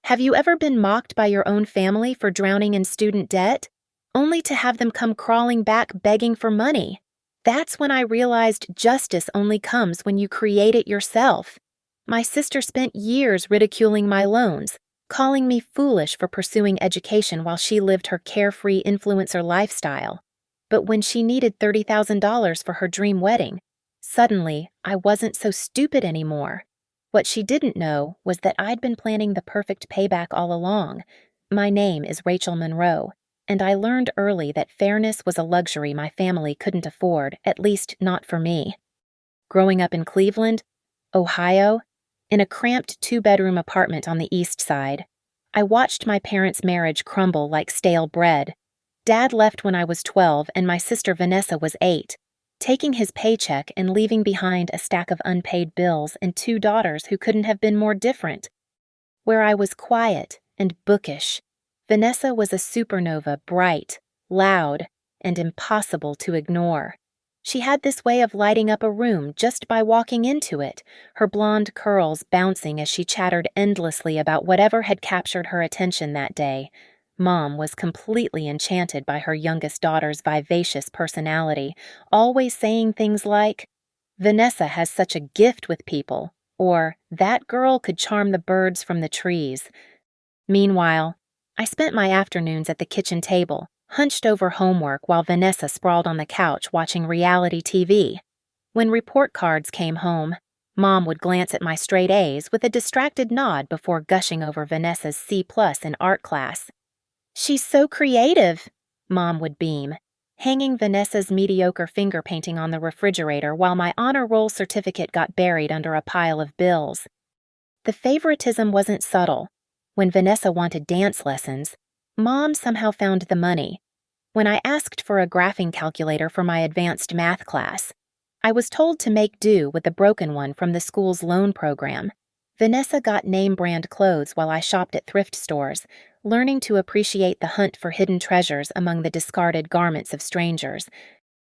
Have you ever been mocked by your own family for drowning in student debt, only to have them come crawling back begging for money? That's when I realized justice only comes when you create it yourself. My sister spent years ridiculing my loans, calling me foolish for pursuing education while she lived her carefree influencer lifestyle. But when she needed $30,000 for her dream wedding, suddenly I wasn't so stupid anymore. What she didn't know was that I'd been planning the perfect payback all along. My name is Rachel Monroe, and I learned early that fairness was a luxury my family couldn't afford, at least not for me. Growing up in Cleveland, Ohio, in a cramped two-bedroom apartment on the east side, I watched my parents' marriage crumble like stale bread. Dad left when I was 12 and my sister Vanessa was 8. Taking his paycheck and leaving behind a stack of unpaid bills and 2 daughters who couldn't have been more different. Where I was quiet and bookish, Vanessa was a supernova, bright, loud, and impossible to ignore. She had this way of lighting up a room just by walking into it, her blonde curls bouncing as she chattered endlessly about whatever had captured her attention that day. Mom was completely enchanted by her youngest daughter's vivacious personality, always saying things like, "Vanessa has such a gift with people," or "That girl could charm the birds from the trees." Meanwhile, I spent my afternoons at the kitchen table, hunched over homework while Vanessa sprawled on the couch watching reality TV. When report cards came home, Mom would glance at my straight A's with a distracted nod before gushing over Vanessa's C+ in art class. "She's so creative," Mom would beam, hanging Vanessa's mediocre finger painting on the refrigerator while my honor roll certificate got buried under a pile of bills. The favoritism wasn't subtle. When Vanessa wanted dance lessons, Mom somehow found the money. When I asked for a graphing calculator for my advanced math class, I was told to make do with the broken one from the school's loan program. Vanessa got name-brand clothes while I shopped at thrift stores, learning to appreciate the hunt for hidden treasures among the discarded garments of strangers.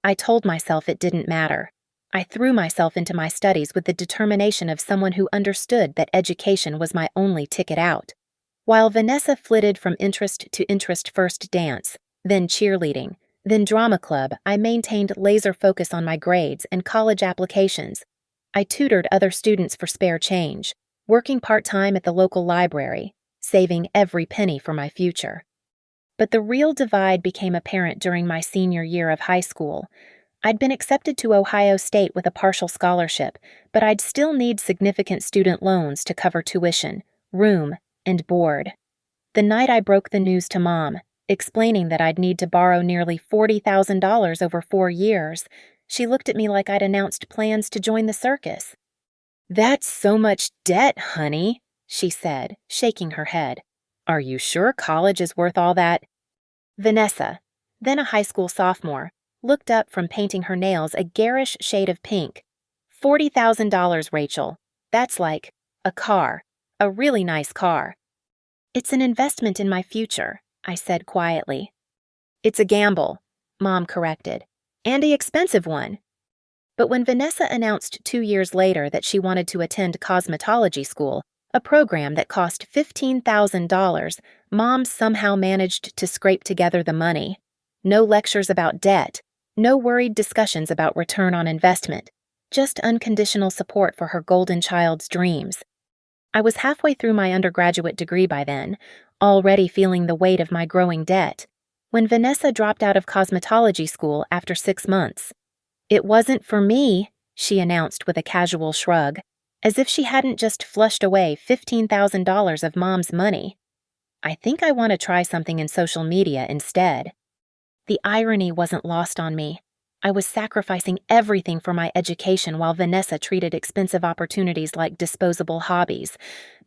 I told myself it didn't matter. I threw myself into my studies with the determination of someone who understood that education was my only ticket out. While Vanessa flitted from interest to interest, first dance, then cheerleading, then drama club, I maintained laser focus on my grades and college applications. I tutored other students for spare change, working part-time at the local library, saving every penny for my future. But the real divide became apparent during my senior year of high school. I'd been accepted to Ohio State with a partial scholarship, but I'd still need significant student loans to cover tuition, room, and board. The night I broke the news to Mom, explaining that I'd need to borrow nearly $40,000 over 4 years, she looked at me like I'd announced plans to join the circus. "That's so much debt, honey," she said, shaking her head. "Are you sure college is worth all that?" Vanessa, then a high school sophomore, looked up from painting her nails a garish shade of pink. $40,000, Rachel. That's like a car, a really nice car." "It's an investment in my future," I said quietly. "It's a gamble," Mom corrected, "and an expensive one." But when Vanessa announced 2 years later that she wanted to attend cosmetology school, a program that cost $15,000, Mom somehow managed to scrape together the money. No lectures about debt, no worried discussions about return on investment, just unconditional support for her golden child's dreams. I was halfway through my undergraduate degree by then, already feeling the weight of my growing debt, when Vanessa dropped out of cosmetology school after 6 months. "It wasn't for me," she announced with a casual shrug, as if she hadn't just flushed away $15,000 of Mom's money. "I think I want to try something in social media instead." The irony wasn't lost on me. I was sacrificing everything for my education while Vanessa treated expensive opportunities like disposable hobbies.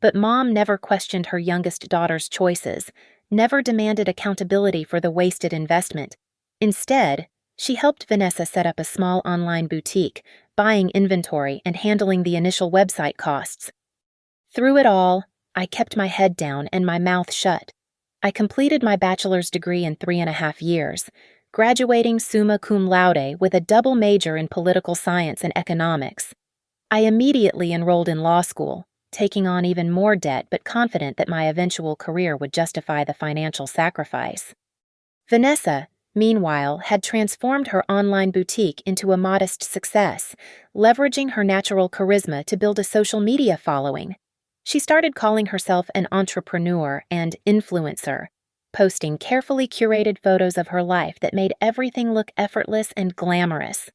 But Mom never questioned her youngest daughter's choices, never demanded accountability for the wasted investment. Instead, she helped Vanessa set up a small online boutique, buying inventory and handling the initial website costs. Through it all, I kept my head down and my mouth shut. I completed my bachelor's degree in 3.5 years, graduating summa cum laude with a double major in political science and economics. I immediately enrolled in law school, taking on even more debt but confident that my eventual career would justify the financial sacrifice. Vanessa, meanwhile, had transformed her online boutique into a modest success, leveraging her natural charisma to build a social media following. She started calling herself an entrepreneur and influencer, posting carefully curated photos of her life that made everything look effortless and glamorous.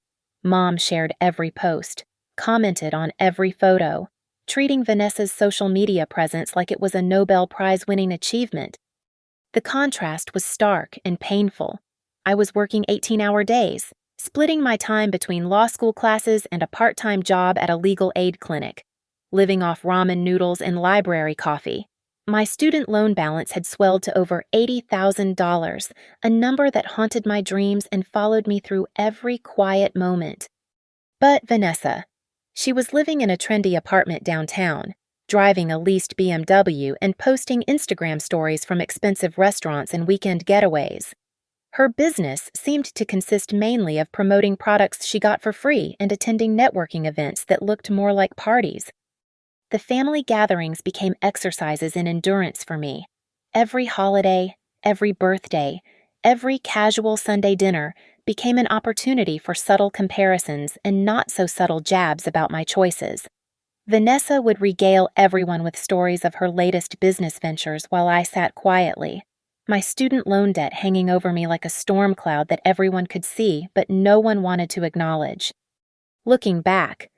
Mom shared every post, commented on every photo, treating Vanessa's social media presence like it was a Nobel Prize-winning achievement. The contrast was stark and painful. I was working 18-hour days, splitting my time between law school classes and a part-time job at a legal aid clinic, living off ramen noodles and library coffee. My student loan balance had swelled to over $80,000, a number that haunted my dreams and followed me through every quiet moment. But Vanessa, she was living in a trendy apartment downtown, driving a leased BMW and posting Instagram stories from expensive restaurants and weekend getaways. Her business seemed to consist mainly of promoting products she got for free and attending networking events that looked more like parties. The family gatherings became exercises in endurance for me. Every holiday, every birthday, every casual Sunday dinner became an opportunity for subtle comparisons and not-so-subtle jabs about my choices. Vanessa would regale everyone with stories of her latest business ventures while I sat quietly, my student loan debt hanging over me like a storm cloud that everyone could see but no one wanted to acknowledge. Looking back,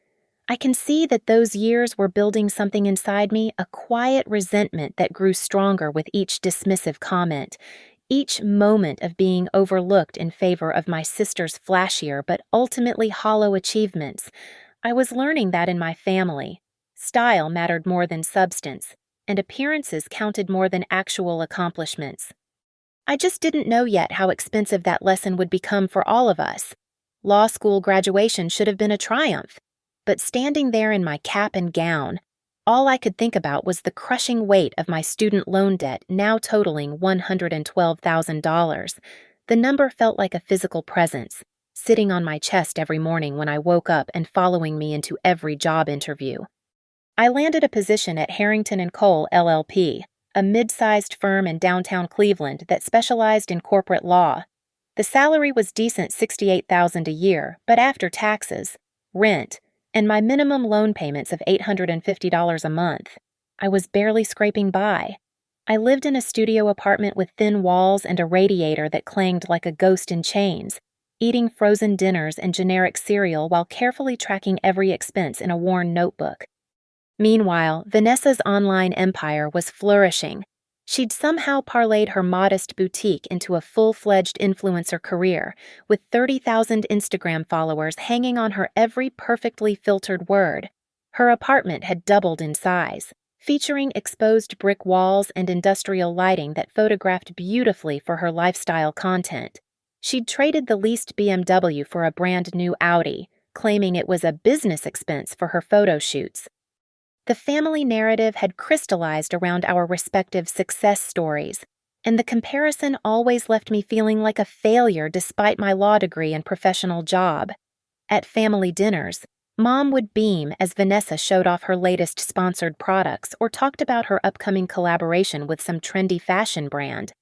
I can see that those years were building something inside me, a quiet resentment that grew stronger with each dismissive comment, each moment of being overlooked in favor of my sister's flashier but ultimately hollow achievements. I was learning that in my family, style mattered more than substance, and appearances counted more than actual accomplishments. I just didn't know yet how expensive that lesson would become for all of us. Law school graduation should have been a triumph, but standing there in my cap and gown, all I could think about was the crushing weight of my student loan debt now totaling $112,000. The number felt like a physical presence, sitting on my chest every morning when I woke up and following me into every job interview. I landed a position at Harrington & Cole LLP, a mid-sized firm in downtown Cleveland that specialized in corporate law. The salary was decent $68,000 a year, but after taxes, rent, and my minimum loan payments of $850 a month, I was barely scraping by. I lived in a studio apartment with thin walls and a radiator that clanged like a ghost in chains, eating frozen dinners and generic cereal while carefully tracking every expense in a worn notebook. Meanwhile, Vanessa's online empire was flourishing. She'd somehow parlayed her modest boutique into a full-fledged influencer career, with 30,000 Instagram followers hanging on her every perfectly filtered word. Her apartment had doubled in size, featuring exposed brick walls and industrial lighting that photographed beautifully for her lifestyle content. She'd traded the leased BMW for a brand-new Audi, claiming it was a business expense for her photo shoots. The family narrative had crystallized around our respective success stories, and the comparison always left me feeling like a failure despite my law degree and professional job. At family dinners, Mom would beam as Vanessa showed off her latest sponsored products or talked about her upcoming collaboration with some trendy fashion brand.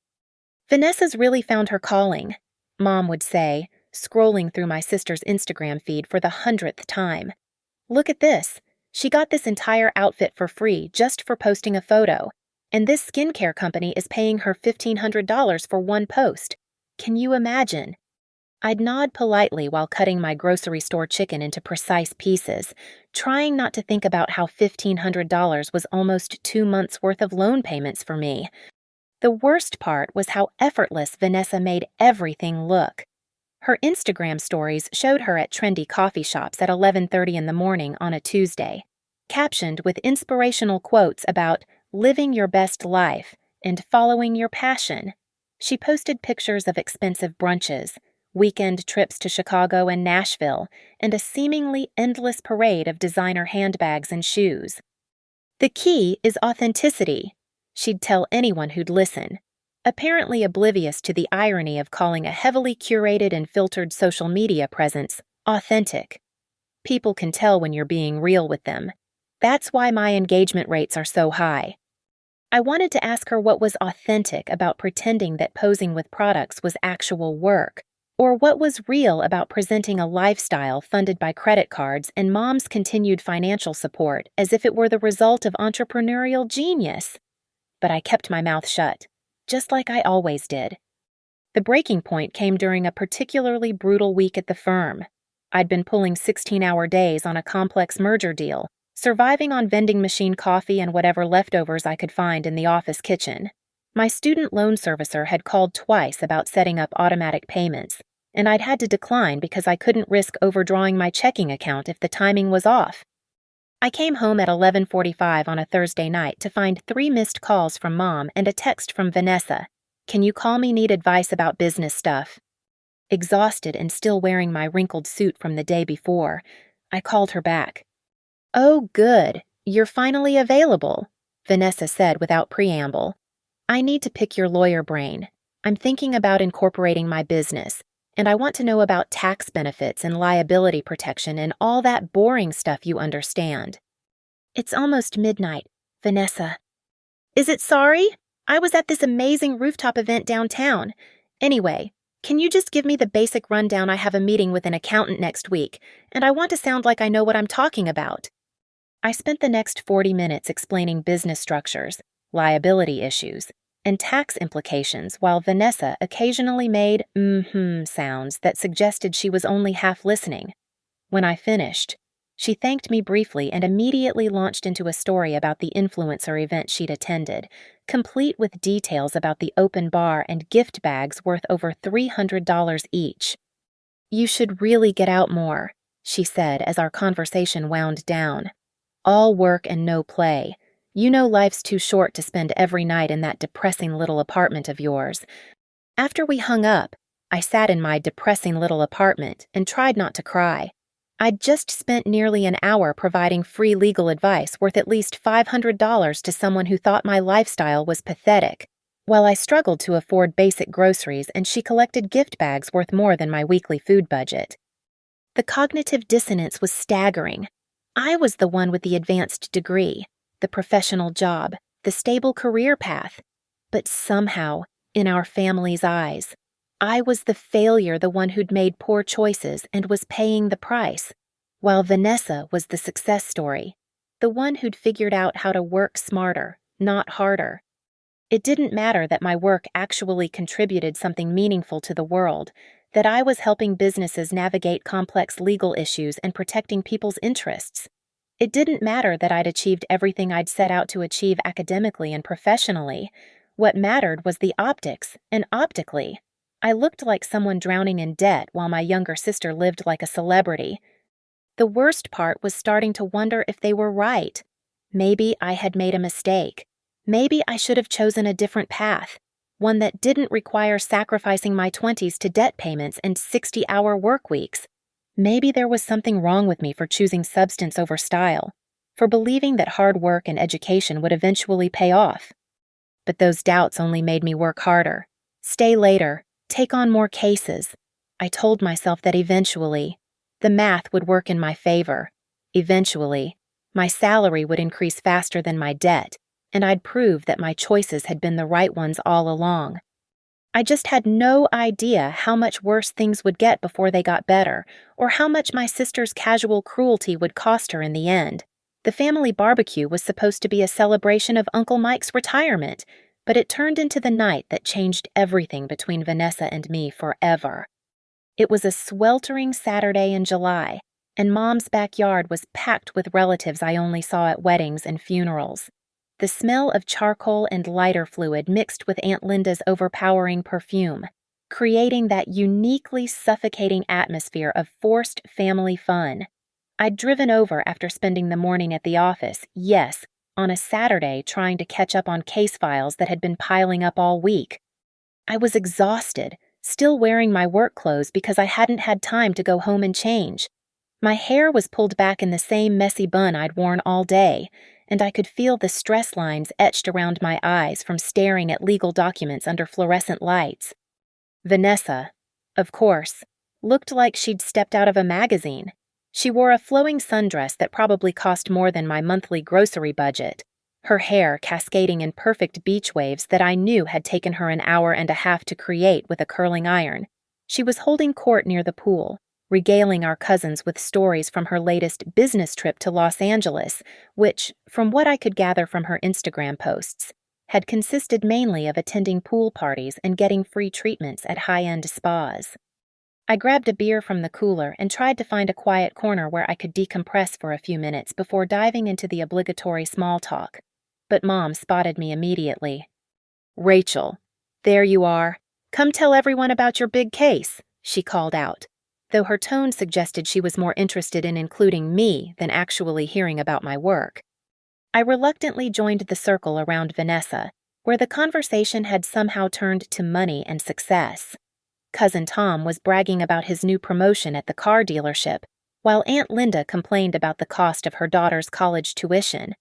"Vanessa's really found her calling," Mom would say, scrolling through my sister's Instagram feed for the 100th time. "Look at this. She got this entire outfit for free just for posting a photo, and this skincare company is paying her $1,500 for one post. Can you imagine?" I'd nod politely while cutting my grocery store chicken into precise pieces, trying not to think about how $1,500 was almost 2 months' worth of loan payments for me. The worst part was how effortless Vanessa made everything look. Her Instagram stories showed her at trendy coffee shops at 11:30 in the morning on a Tuesday, captioned with inspirational quotes about living your best life and following your passion. She posted pictures of expensive brunches, weekend trips to Chicago and Nashville, and a seemingly endless parade of designer handbags and shoes. "The key is authenticity," she'd tell anyone who'd listen, apparently oblivious to the irony of calling a heavily curated and filtered social media presence authentic. "People can tell when you're being real with them. That's why my engagement rates are so high. I wanted to ask her what was authentic about pretending that posing with products was actual work, or what was real about presenting a lifestyle funded by credit cards and mom's continued financial support as if it were the result of entrepreneurial genius. But I kept my mouth shut, just like I always did. The breaking point came during a particularly brutal week at the firm. I'd been pulling 16-hour days on a complex merger deal, surviving on vending machine coffee and whatever leftovers I could find in the office kitchen. My student loan servicer had called twice about setting up automatic payments, and I'd had to decline because I couldn't risk overdrawing my checking account if the timing was off. I came home at 11:45 on a Thursday night to find 3 missed calls from Mom and a text from Vanessa. "Can you call me? Need advice about business stuff." Exhausted and still wearing my wrinkled suit from the day before, I called her back. "Oh, good. You're finally available," Vanessa said without preamble. "I need to pick your lawyer brain. I'm thinking about incorporating my business, and I want to know about tax benefits and liability protection and all that boring stuff you understand." "It's almost midnight, Vanessa." "Is it sorry? I was at this amazing rooftop event downtown. Anyway, can you just give me the basic rundown? I have a meeting with an accountant next week, and I want to sound like I know what I'm talking about." I spent the next 40 minutes explaining business structures, liability issues, and tax implications while Vanessa occasionally made sounds that suggested she was only half listening. When I finished, she thanked me briefly and immediately launched into a story about the influencer event she'd attended, complete with details about the open bar and gift bags worth over $300 each. "You should really get out more," she said as our conversation wound down. "All work and no play. You know life's too short to spend every night in that depressing little apartment of yours." After we hung up, I sat in my depressing little apartment and tried not to cry. I'd just spent nearly an hour providing free legal advice worth at least $500 to someone who thought my lifestyle was pathetic, while I struggled to afford basic groceries and she collected gift bags worth more than my weekly food budget. The cognitive dissonance was staggering. I was the one with the advanced degree, the professional job, the stable career path. But somehow, in our family's eyes, I was the failure, the one who'd made poor choices and was paying the price, while Vanessa was the success story, the one who'd figured out how to work smarter, not harder. It didn't matter that my work actually contributed something meaningful to the world, that I was helping businesses navigate complex legal issues and protecting people's interests. It didn't matter that I'd achieved everything I'd set out to achieve academically and professionally. What mattered was the optics, and optically, I looked like someone drowning in debt while my younger sister lived like a celebrity. The worst part was starting to wonder if they were right. Maybe I had made a mistake. Maybe I should have chosen a different path, one that didn't require sacrificing my 20s to debt payments and 60-hour work weeks. Maybe there was something wrong with me for choosing substance over style, for believing that hard work and education would eventually pay off. But those doubts only made me work harder, stay later, take on more cases. I told myself that eventually, the math would work in my favor. Eventually, my salary would increase faster than my debt, and I'd prove that my choices had been the right ones all along. I just had no idea how much worse things would get before they got better, or how much my sister's casual cruelty would cost her in the end. The family barbecue was supposed to be a celebration of Uncle Mike's retirement, but it turned into the night that changed everything between Vanessa and me forever. It was a sweltering Saturday in July, and Mom's backyard was packed with relatives I only saw at weddings and funerals. The smell of charcoal and lighter fluid mixed with Aunt Linda's overpowering perfume, creating that uniquely suffocating atmosphere of forced family fun. I'd driven over after spending the morning at the office, yes, on a Saturday trying to catch up on case files that had been piling up all week. I was exhausted, still wearing my work clothes because I hadn't had time to go home and change. My hair was pulled back in the same messy bun I'd worn all day, and I could feel the stress lines etched around my eyes from staring at legal documents under fluorescent lights. Vanessa, of course, looked like she'd stepped out of a magazine. She wore a flowing sundress that probably cost more than my monthly grocery budget, her hair cascading in perfect beach waves that I knew had taken her an hour and a half to create with a curling iron. She was holding court near the pool, regaling our cousins with stories from her latest business trip to Los Angeles, which, from what I could gather from her Instagram posts, had consisted mainly of attending pool parties and getting free treatments at high-end spas. I grabbed a beer from the cooler and tried to find a quiet corner where I could decompress for a few minutes before diving into the obligatory small talk. But Mom spotted me immediately. "Rachel, there you are. Come tell everyone about your big case," she called out, though her tone suggested she was more interested in including me than actually hearing about my work. I reluctantly joined the circle around Vanessa, where the conversation had somehow turned to money and success. Cousin Tom was bragging about his new promotion at the car dealership, while Aunt Linda complained about the cost of her daughter's college tuition.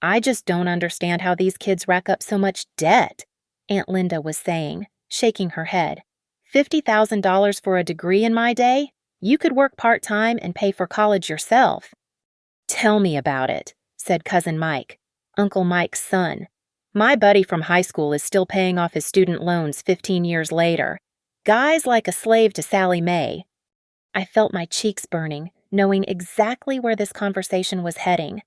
"I just don't understand how these kids rack up so much debt," Aunt Linda was saying, shaking her head. $50,000 for a degree in my day? You could work part-time and pay for college yourself." "Tell me about it," said Cousin Mike, Uncle Mike's son. "My buddy from high school is still paying off his student loans 15 years later. Guy's like a slave to Sally Mae." I felt my cheeks burning, knowing exactly where this conversation was heading.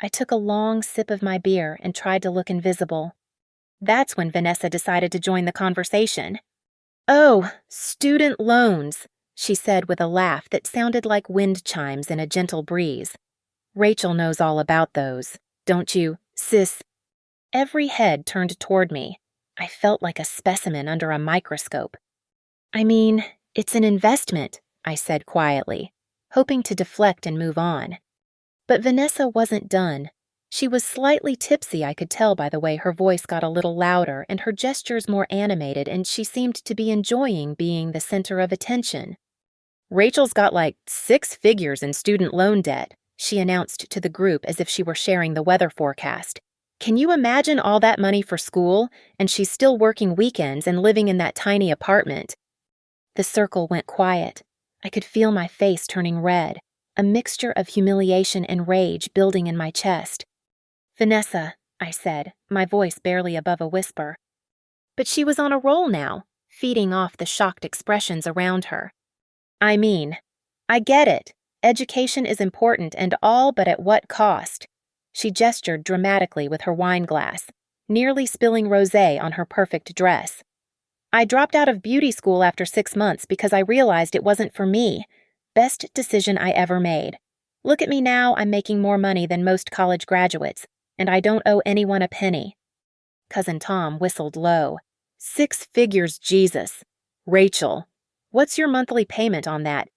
I took a long sip of my beer and tried to look invisible. That's when Vanessa decided to join the conversation. "Oh, student loans," she said with a laugh that sounded like wind chimes in a gentle breeze. "Rachel knows all about those, don't you, sis?" Every head turned toward me. I felt like a specimen under a microscope. "I mean, it's an investment," I said quietly, hoping to deflect and move on. But Vanessa wasn't done. She was slightly tipsy, I could tell by the way her voice got a little louder and her gestures more animated, and she seemed to be enjoying being the center of attention. "Rachel's got like 6 figures in student loan debt," she announced to the group as if she were sharing the weather forecast. "Can you imagine all that money for school, and she's still working weekends and living in that tiny apartment?" The circle went quiet. I could feel my face turning red, a mixture of humiliation and rage building in my chest. "Vanessa," I said, my voice barely above a whisper. But she was on a roll now, feeding off the shocked expressions around her. "I mean, I get it. Education is important and all, but at what cost?" She gestured dramatically with her wine glass, nearly spilling rosé on her perfect dress. "I dropped out of beauty school after 6 months because I realized it wasn't for me. Best decision I ever made. Look at me now, I'm making more money than most college graduates, and I don't owe anyone a penny." Cousin Tom whistled low. 6 figures, Jesus. "Rachel, what's your monthly payment on that?"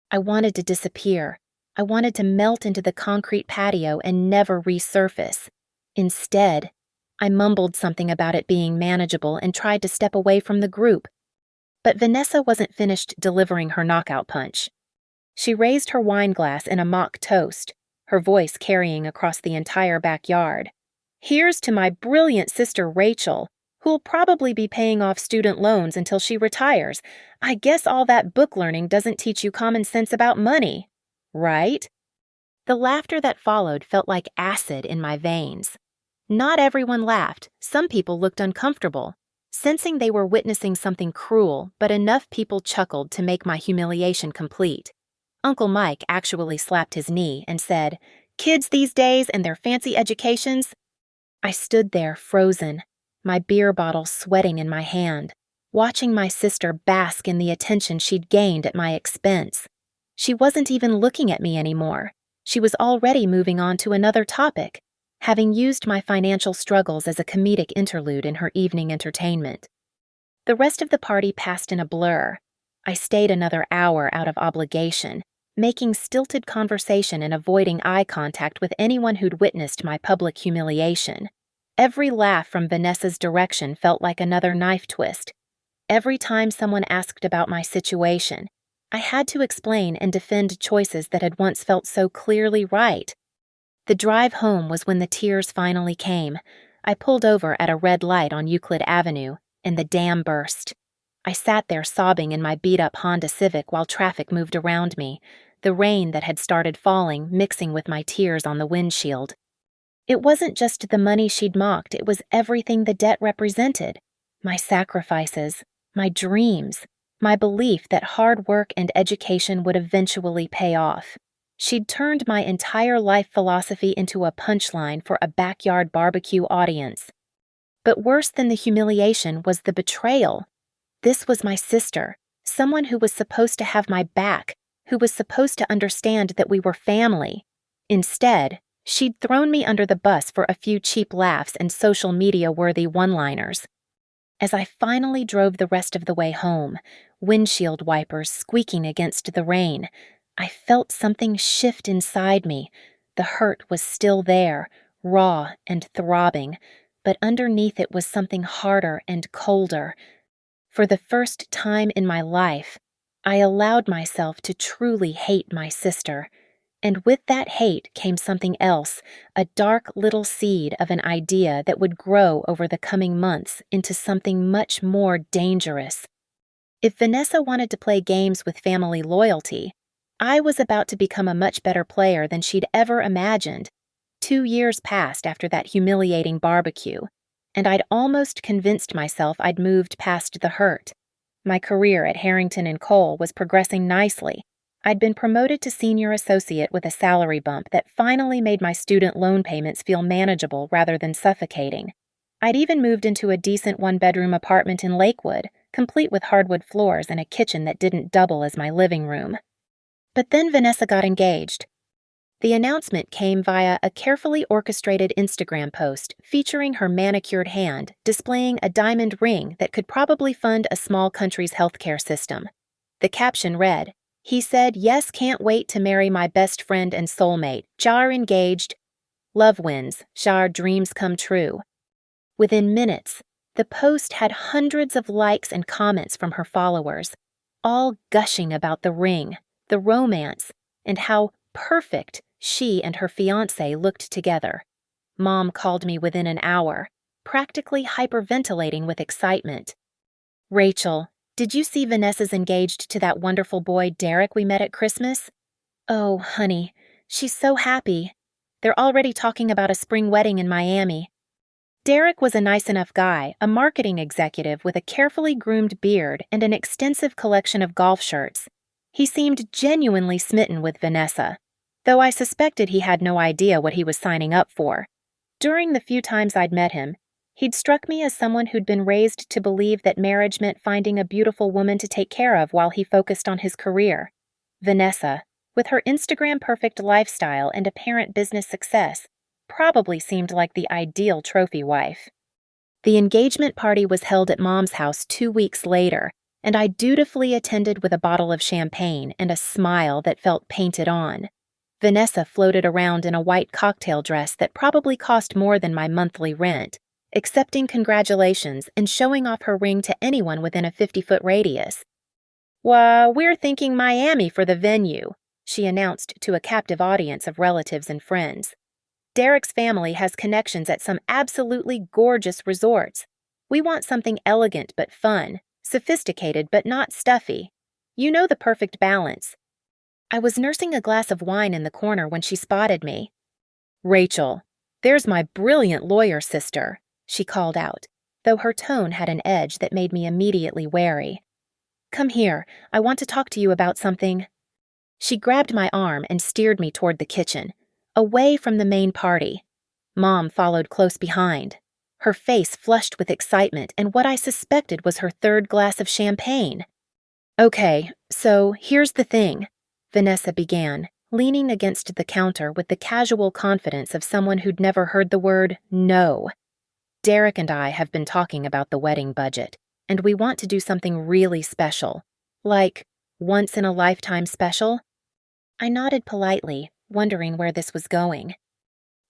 I wanted to disappear. I wanted to melt into the concrete patio and never resurface. Instead, I mumbled something about it being manageable and tried to step away from the group. But Vanessa wasn't finished delivering her knockout punch. She raised her wine glass in a mock toast, her voice carrying across the entire backyard. "Here's to my brilliant sister Rachel, who'll probably be paying off student loans until she retires. I guess all that book learning doesn't teach you common sense about money, right?" The laughter that followed felt like acid in my veins. Not everyone laughed. Some people looked uncomfortable, sensing they were witnessing something cruel, but enough people chuckled to make my humiliation complete. Uncle Mike actually slapped his knee and said, "Kids these days and their fancy educations." I stood there frozen, my beer bottle sweating in my hand, watching my sister bask in the attention she'd gained at my expense. She wasn't even looking at me anymore. She was already moving on to another topic, having used my financial struggles as a comedic interlude in her evening entertainment. The rest of the party passed in a blur. I stayed another hour out of obligation, making stilted conversation and avoiding eye contact with anyone who'd witnessed my public humiliation. Every laugh from Vanessa's direction felt like another knife twist. Every time someone asked about my situation, I had to explain and defend choices that had once felt so clearly right. The drive home was when the tears finally came. I pulled over at a red light on Euclid Avenue, and the dam burst. I sat there sobbing in my beat-up Honda Civic while traffic moved around me, the rain that had started falling mixing with my tears on the windshield. It wasn't just the money she'd mocked, it was everything the debt represented. My sacrifices, my dreams, my belief that hard work and education would eventually pay off. She'd turned my entire life philosophy into a punchline for a backyard barbecue audience. But worse than the humiliation was the betrayal. This was my sister, someone who was supposed to have my back, who was supposed to understand that we were family. Instead, she'd thrown me under the bus for a few cheap laughs and social media-worthy one-liners. As I finally drove the rest of the way home, windshield wipers squeaking against the rain, I felt something shift inside me. The hurt was still there, raw and throbbing, but underneath it was something harder and colder. For the first time in my life, I allowed myself to truly hate my sister. And with that hate came something else, a dark little seed of an idea that would grow over the coming months into something much more dangerous. If Vanessa wanted to play games with family loyalty, I was about to become a much better player than she'd ever imagined. 2 years passed after that humiliating barbecue, and I'd almost convinced myself I'd moved past the hurt. My career at Harrington & Cole was progressing nicely. I'd been promoted to senior associate with a salary bump that finally made my student loan payments feel manageable rather than suffocating. I'd even moved into a decent one-bedroom apartment in Lakewood, complete with hardwood floors and a kitchen that didn't double as my living room. But then Vanessa got engaged. The announcement came via a carefully orchestrated Instagram post featuring her manicured hand displaying a diamond ring that could probably fund a small country's healthcare system. The caption read, "He said, yes, can't wait to marry my best friend and soulmate. Jar engaged. Love wins. Jar dreams come true." Within minutes, the post had hundreds of likes and comments from her followers, all gushing about the ring, the romance, and how perfect she and her fiancé looked together. Mom called me within an hour, practically hyperventilating with excitement. "Rachel, did you see Vanessa's engaged to that wonderful boy Derek we met at Christmas? Oh, honey, she's so happy. They're already talking about a spring wedding in Miami." Derek was a nice enough guy, a marketing executive with a carefully groomed beard and an extensive collection of golf shirts. He seemed genuinely smitten with Vanessa, though I suspected he had no idea what he was signing up for. During the few times I'd met him, he'd struck me as someone who'd been raised to believe that marriage meant finding a beautiful woman to take care of while he focused on his career. Vanessa, with her Instagram-perfect lifestyle and apparent business success, probably seemed like the ideal trophy wife. The engagement party was held at Mom's house 2 weeks later, and I dutifully attended with a bottle of champagne and a smile that felt painted on. Vanessa floated around in a white cocktail dress that probably cost more than my monthly rent, accepting congratulations and showing off her ring to anyone within a 50-foot radius. "Why, we're thinking Miami for the venue," she announced to a captive audience of relatives and friends. "Derek's family has connections at some absolutely gorgeous resorts. We want something elegant but fun, sophisticated but not stuffy. You know, the perfect balance." I was nursing a glass of wine in the corner when she spotted me. "Rachel, there's my brilliant lawyer sister," she called out, though her tone had an edge that made me immediately wary. "Come here, I want to talk to you about something." She grabbed my arm and steered me toward the kitchen, away from the main party. Mom followed close behind, her face flushed with excitement and what I suspected was her third glass of champagne. "Okay, so here's the thing," Vanessa began, leaning against the counter with the casual confidence of someone who'd never heard the word no. "Derek and I have been talking about the wedding budget, and we want to do something really special, like once-in-a-lifetime special." I nodded politely, wondering where this was going.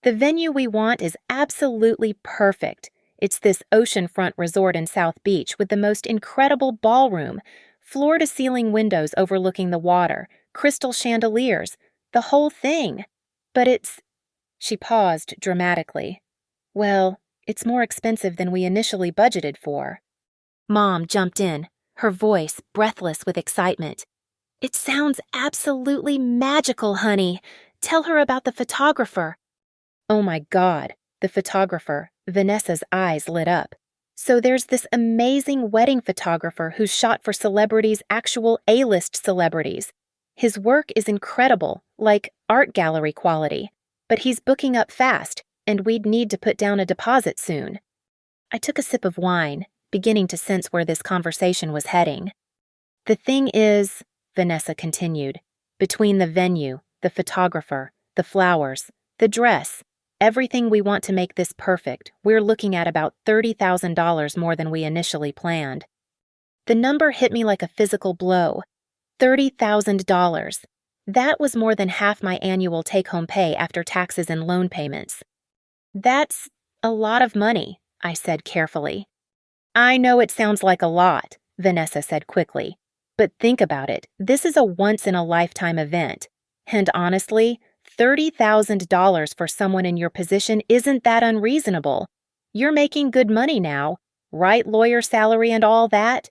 "The venue we want is absolutely perfect. It's this oceanfront resort in South Beach with the most incredible ballroom, floor-to-ceiling windows overlooking the water, crystal chandeliers, the whole thing. But it's—" She paused dramatically. "Well, it's more expensive than we initially budgeted for." Mom jumped in, her voice breathless with excitement. It sounds absolutely magical, honey. Tell her about the photographer. Oh my God, the photographer. Vanessa's eyes lit up. So there's this amazing wedding photographer who's shot for celebrities, actual A-list celebrities. His work is incredible, like art gallery quality. But he's booking up fast, and we'd need to put down a deposit soon. I took a sip of wine, beginning to sense where this conversation was heading. The thing is, Vanessa continued, between the venue, the photographer, the flowers, the dress, everything we want to make this perfect, we're looking at about $30,000 more than we initially planned. The number hit me like a physical blow. $30,000. That was more than half my annual take-home pay after taxes and loan payments. That's a lot of money, I said carefully. I know it sounds like a lot, Vanessa said quickly. But think about it, this is a once-in-a-lifetime event. And honestly, $30,000 for someone in your position isn't that unreasonable. You're making good money now, right? Lawyer salary and all that?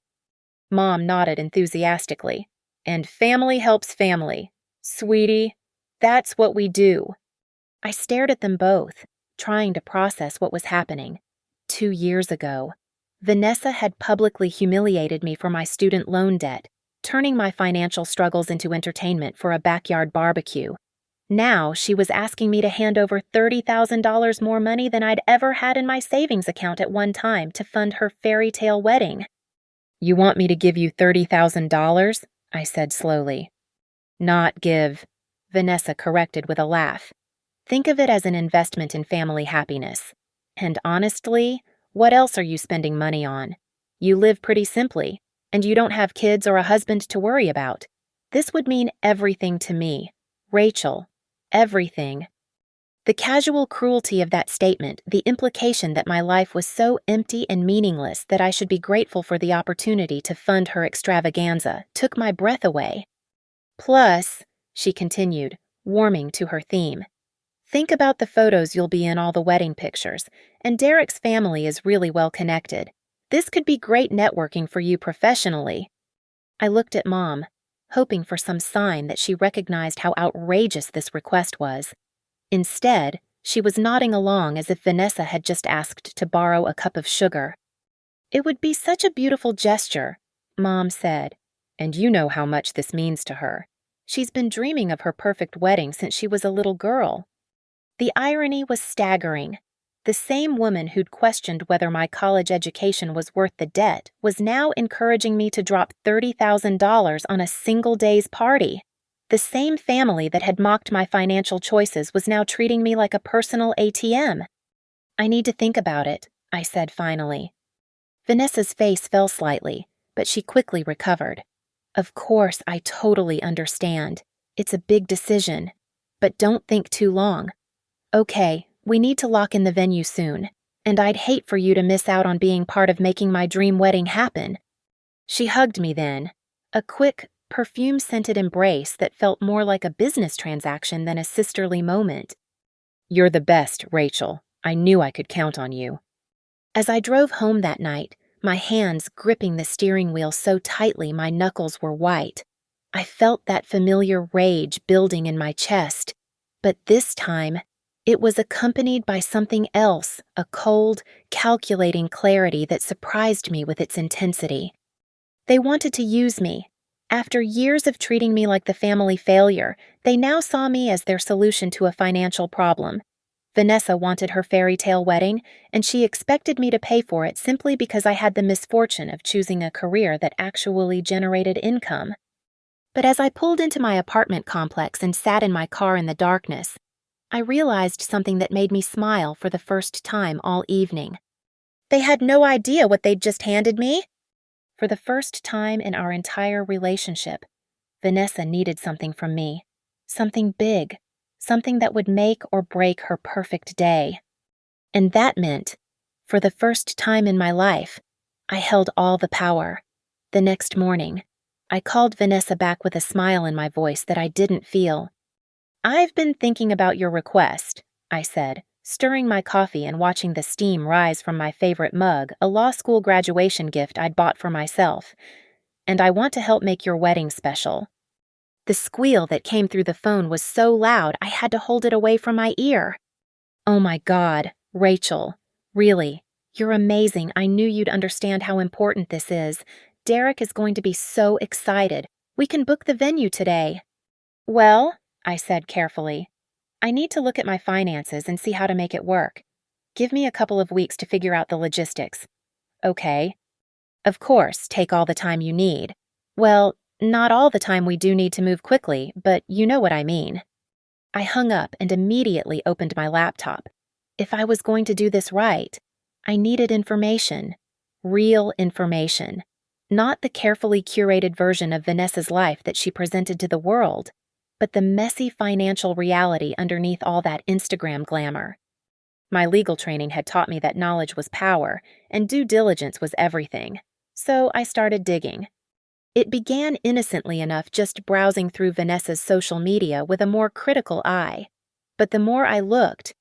Mom nodded enthusiastically. And family helps family. Sweetie, that's what we do. I stared at them both, trying to process what was happening. 2 years ago, Vanessa had publicly humiliated me for my student loan debt, turning my financial struggles into entertainment for a backyard barbecue. Now she was asking me to hand over $30,000 more money than I'd ever had in my savings account at one time to fund her fairy tale wedding. You want me to give you $30,000? I said slowly. Not give, Vanessa corrected with a laugh. Think of it as an investment in family happiness. And honestly, what else are you spending money on? You live pretty simply, and you don't have kids or a husband to worry about. This would mean everything to me. Rachel, everything. The casual cruelty of that statement, the implication that my life was so empty and meaningless that I should be grateful for the opportunity to fund her extravaganza, took my breath away. Plus, she continued, warming to her theme, think about the photos you'll be in all the wedding pictures, and Derek's family is really well connected. This could be great networking for you professionally. I looked at Mom, hoping for some sign that she recognized how outrageous this request was. Instead, she was nodding along as if Vanessa had just asked to borrow a cup of sugar. It would be such a beautiful gesture, Mom said, and you know how much this means to her. She's been dreaming of her perfect wedding since she was a little girl. The irony was staggering. The same woman who'd questioned whether my college education was worth the debt was now encouraging me to drop $30,000 on a single day's party. The same family that had mocked my financial choices was now treating me like a personal ATM. I need to think about it, I said finally. Vanessa's face fell slightly, but she quickly recovered. Of course, I totally understand. It's a big decision. But don't think too long. Okay, we need to lock in the venue soon, and I'd hate for you to miss out on being part of making my dream wedding happen. She hugged me then, a quick, perfume-scented embrace that felt more like a business transaction than a sisterly moment. You're the best, Rachel. I knew I could count on you. As I drove home that night, my hands gripping the steering wheel so tightly my knuckles were white, I felt that familiar rage building in my chest, but this time, it was accompanied by something else, a cold, calculating clarity that surprised me with its intensity. They wanted to use me. After years of treating me like the family failure, they now saw me as their solution to a financial problem. Vanessa wanted her fairy tale wedding, and she expected me to pay for it simply because I had the misfortune of choosing a career that actually generated income. But as I pulled into my apartment complex and sat in my car in the darkness, I realized something that made me smile for the first time all evening. They had no idea what they'd just handed me. For the first time in our entire relationship, Vanessa needed something from me. Something big. Something that would make or break her perfect day. And that meant, for the first time in my life, I held all the power. The next morning, I called Vanessa back with a smile in my voice that I didn't feel. I've been thinking about your request, I said, stirring my coffee and watching the steam rise from my favorite mug, a law school graduation gift I'd bought for myself. And I want to help make your wedding special. The squeal that came through the phone was so loud I had to hold it away from my ear. "Oh my God, Rachel. Really, you're amazing. I knew you'd understand how important this is. Derek is going to be so excited. We can book the venue today." "Well," I said carefully, "I need to look at my finances and see how to make it work. Give me a couple of weeks to figure out the logistics." "Okay." "Of course, take all the time you need." "Well, not all the time. We do need to move quickly, but you know what I mean." I hung up and immediately opened my laptop. If I was going to do this right, I needed information. Real information. Not the carefully curated version of Vanessa's life that she presented to the world, but the messy financial reality underneath all that Instagram glamour. My legal training had taught me that knowledge was power, and due diligence was everything. So I started digging. It began innocently enough, just browsing through Vanessa's social media with a more critical eye. But the more I looked,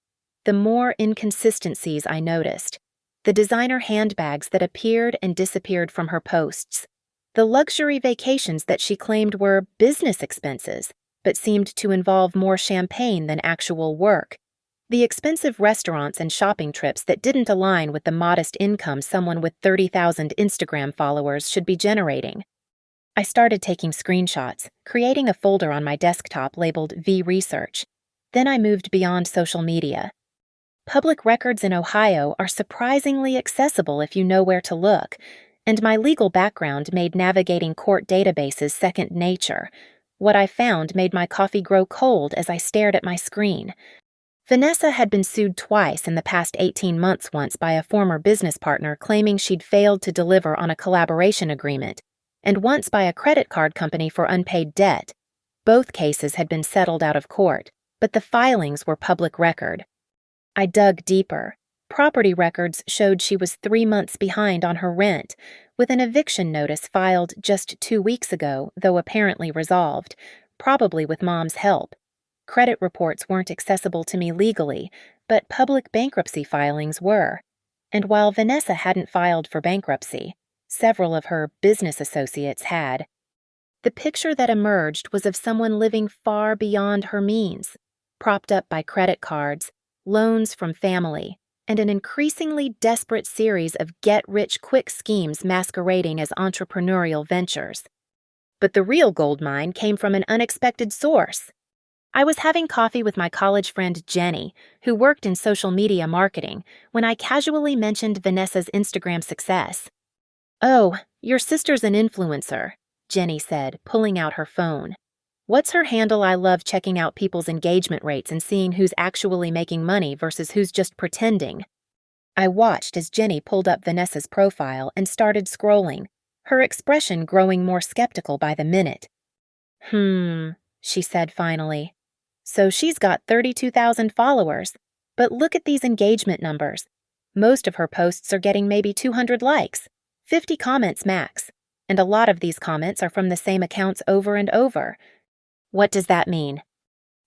the more inconsistencies I noticed. The designer handbags that appeared and disappeared from her posts. The luxury vacations that she claimed were business expenses, but seemed to involve more champagne than actual work. The expensive restaurants and shopping trips that didn't align with the modest income someone with 30,000 Instagram followers should be generating. I started taking screenshots, creating a folder on my desktop labeled V Research. Then I moved beyond social media. Public records in Ohio are surprisingly accessible if you know where to look, and my legal background made navigating court databases second nature. What I found made my coffee grow cold as I stared at my screen. Vanessa had been sued twice in the past 18 months, once by a former business partner claiming she'd failed to deliver on a collaboration agreement, and once by a credit card company for unpaid debt. Both cases had been settled out of court, but the filings were public record. I dug deeper. Property records showed she was 3 months behind on her rent, with an eviction notice filed just 2 weeks ago, though apparently resolved, probably with Mom's help. Credit reports weren't accessible to me legally, but public bankruptcy filings were. And while Vanessa hadn't filed for bankruptcy, several of her business associates had. The picture that emerged was of someone living far beyond her means, propped up by credit cards, loans from family, and an increasingly desperate series of get-rich-quick schemes masquerading as entrepreneurial ventures. But the real gold mine came from an unexpected source. I was having coffee with my college friend Jenny, who worked in social media marketing, when I casually mentioned Vanessa's Instagram success. "Oh, your sister's an influencer," Jenny said, pulling out her phone. "What's her handle? I love checking out people's engagement rates and seeing who's actually making money versus who's just pretending." I watched as Jenny pulled up Vanessa's profile and started scrolling, her expression growing more skeptical by the minute. She said finally. "So she's got 32,000 followers, but look at these engagement numbers. Most of her posts are getting maybe 200 likes. 50 comments max, and a lot of these comments are from the same accounts over and over." "What does that mean?"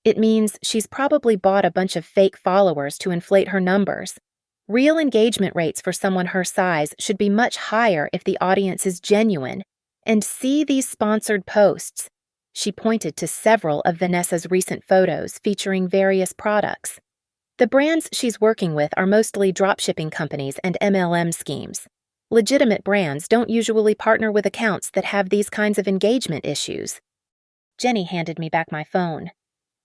"It means she's probably bought a bunch of fake followers to inflate her numbers. Real engagement rates for someone her size should be much higher if the audience is genuine. And see these sponsored posts." She pointed to several of Vanessa's recent photos featuring various products. The brands she's working with are mostly dropshipping companies and MLM schemes. Legitimate brands don't usually partner with accounts that have these kinds of engagement issues. Jenny handed me back my phone.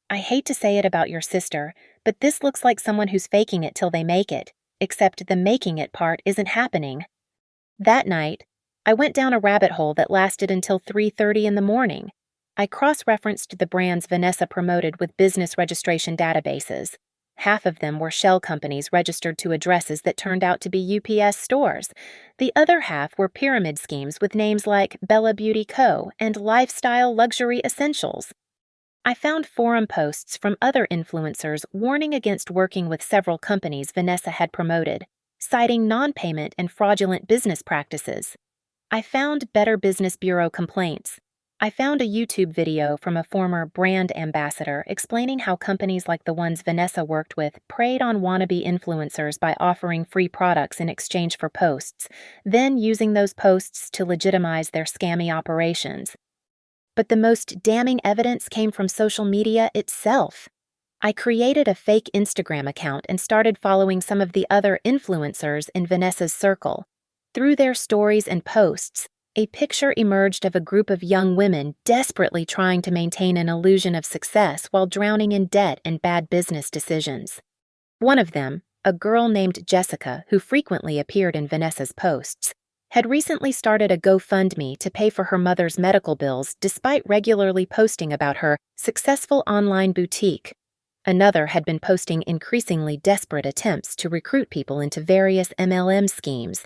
"I hate to say it about your sister, but this looks like someone who's faking it till they make it, except the making it part isn't happening." That night, I went down a rabbit hole that lasted until 3:30 in the morning. I cross-referenced the brands Vanessa promoted with business registration databases. Half of them were shell companies registered to addresses that turned out to be UPS stores. The other half were pyramid schemes with names like Bella Beauty Co. and Lifestyle Luxury Essentials. I found forum posts from other influencers warning against working with several companies Vanessa had promoted, citing non-payment and fraudulent business practices. I found Better Business Bureau complaints. I found a YouTube video from a former brand ambassador explaining how companies like the ones Vanessa worked with preyed on wannabe influencers by offering free products in exchange for posts, then using those posts to legitimize their scammy operations. but the most damning evidence came from social media itself. I created a fake Instagram account and started following some of the other influencers in Vanessa's circle. Through their stories and posts, a picture emerged of a group of young women desperately trying to maintain an illusion of success while drowning in debt and bad business decisions. One of them, a girl named Jessica, who frequently appeared in Vanessa's posts, had recently started a GoFundMe to pay for her mother's medical bills despite regularly posting about her successful online boutique. Another had been posting increasingly desperate attempts to recruit people into various MLM schemes.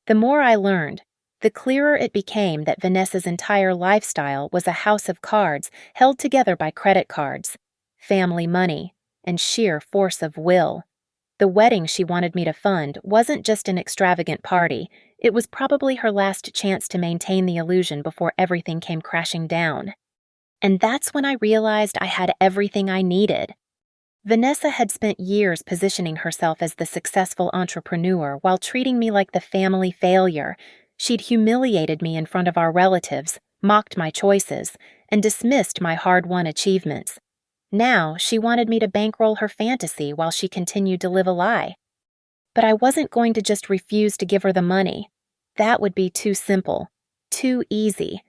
The more I learned, the clearer it became that Vanessa's entire lifestyle was a house of cards held together by credit cards, family money, and sheer force of will. The wedding she wanted me to fund wasn't just an extravagant party, it was probably her last chance to maintain the illusion before everything came crashing down. And that's when I realized I had everything I needed. Vanessa had spent years positioning herself as the successful entrepreneur while treating me like the family failure. She'd humiliated me in front of our relatives, mocked my choices, and dismissed my hard-won achievements. Now, she wanted me to bankroll her fantasy while she continued to live a lie. But I wasn't going to just refuse to give her the money. That would be too simple, too easy.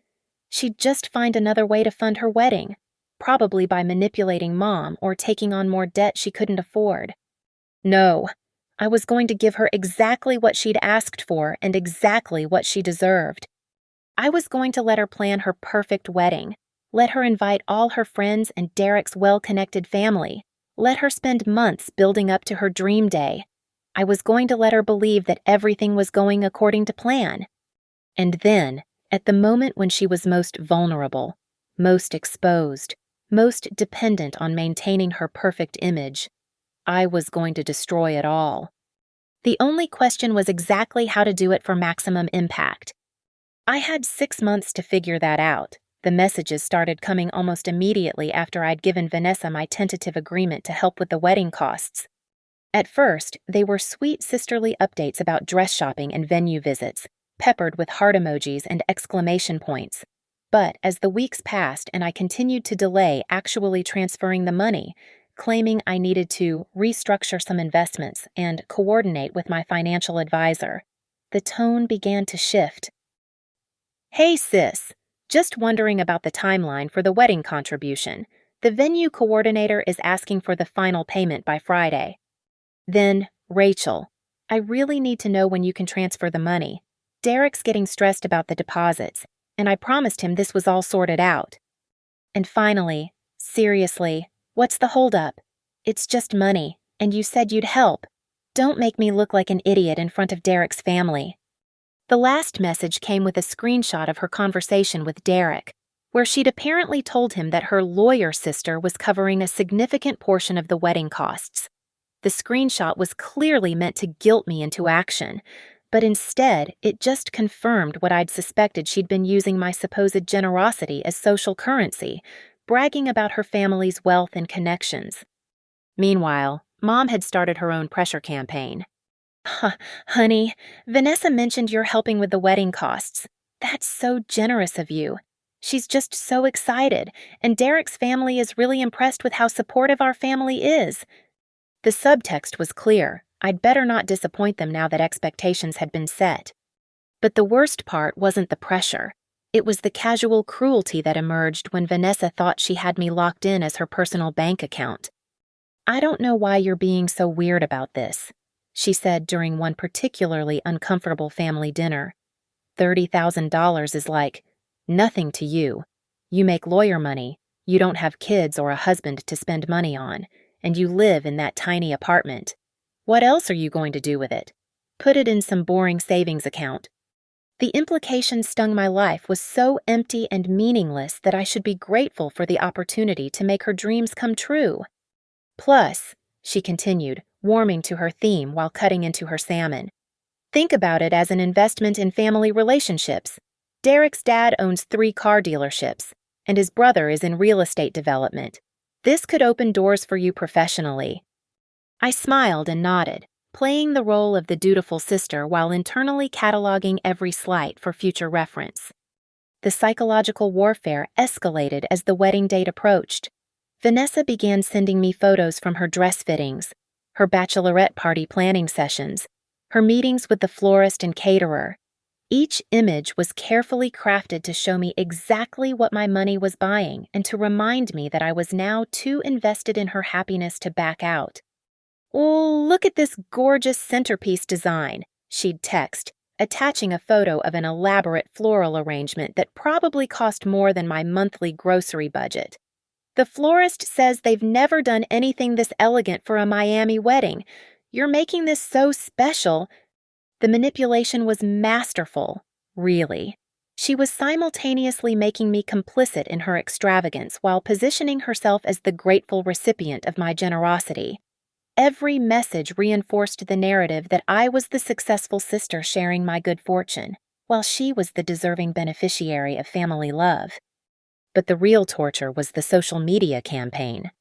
She'd just find another way to fund her wedding, probably by manipulating Mom or taking on more debt she couldn't afford. No, I was going to give her exactly what she'd asked for and exactly what she deserved. I was going to let her plan her perfect wedding, let her invite all her friends and Derek's well-connected family, let her spend months building up to her dream day. I was going to let her believe that everything was going according to plan. And then, at the moment when she was most vulnerable, most exposed, most dependent on maintaining her perfect image, I was going to destroy it all. The only question was exactly how to do it for maximum impact. I had 6 months to figure that out. The messages started coming almost immediately after I'd given Vanessa my tentative agreement to help with the wedding costs. At first, they were sweet sisterly updates about dress shopping and venue visits, peppered with heart emojis and exclamation points. But as the weeks passed and I continued to delay actually transferring the money, claiming I needed to restructure some investments and coordinate with my financial advisor, the tone began to shift. "Hey sis, just wondering about the timeline for the wedding contribution. The venue coordinator is asking for the final payment by Friday." Then, "Rachel, I really need to know when you can transfer the money. Derek's getting stressed about the deposits, and I promised him this was all sorted out." And finally, "Seriously, what's the holdup? It's just money, and you said you'd help. Don't make me look like an idiot in front of Derek's family." The last message came with a screenshot of her conversation with Derek, where she'd apparently told him that her lawyer sister was covering a significant portion of the wedding costs. The screenshot was clearly meant to guilt me into action, but instead, it just confirmed what I'd suspected she'd been using my supposed generosity as social currency, bragging about her family's wealth and connections. Meanwhile, Mom had started her own pressure campaign. "Honey, Vanessa mentioned you're helping with the wedding costs. That's so generous of you. She's just so excited, and Derek's family is really impressed with how supportive our family is." The subtext was clear. I'd better not disappoint them now that expectations had been set. But the worst part wasn't the pressure. It was the casual cruelty that emerged when Vanessa thought she had me locked in as her personal bank account. "I don't know why you're being so weird about this," she said during one particularly uncomfortable family dinner. $30,000 is like nothing to you. You make lawyer money, you don't have kids or a husband to spend money on, and you live in that tiny apartment. What else are you going to do with it? Put it in some boring savings account. The implication stung my life was so empty and meaningless that I should be grateful for the opportunity to make her dreams come true. Plus, she continued, warming to her theme while cutting into her salmon, think about it as an investment in family relationships. Derek's dad owns 3 car dealerships, and his brother is in real estate development. This could open doors for you professionally. I smiled and nodded, playing the role of the dutiful sister while internally cataloging every slight for future reference. the psychological warfare escalated as the wedding date approached. Vanessa began sending me photos from her dress fittings, her bachelorette party planning sessions, her meetings with the florist and caterer. Each image was carefully crafted to show me exactly what my money was buying and to remind me that I was now too invested in her happiness to back out. "Oh, look at this gorgeous centerpiece design," she'd text, attaching a photo of an elaborate floral arrangement that probably cost more than my monthly grocery budget. "The florist says they've never done anything this elegant for a Miami wedding. You're making this so special." The manipulation was masterful, really. She was simultaneously making me complicit in her extravagance while positioning herself as the grateful recipient of my generosity. Every message reinforced the narrative that I was the successful sister sharing my good fortune, while she was the deserving beneficiary of family love. But the real torture was the social media campaign.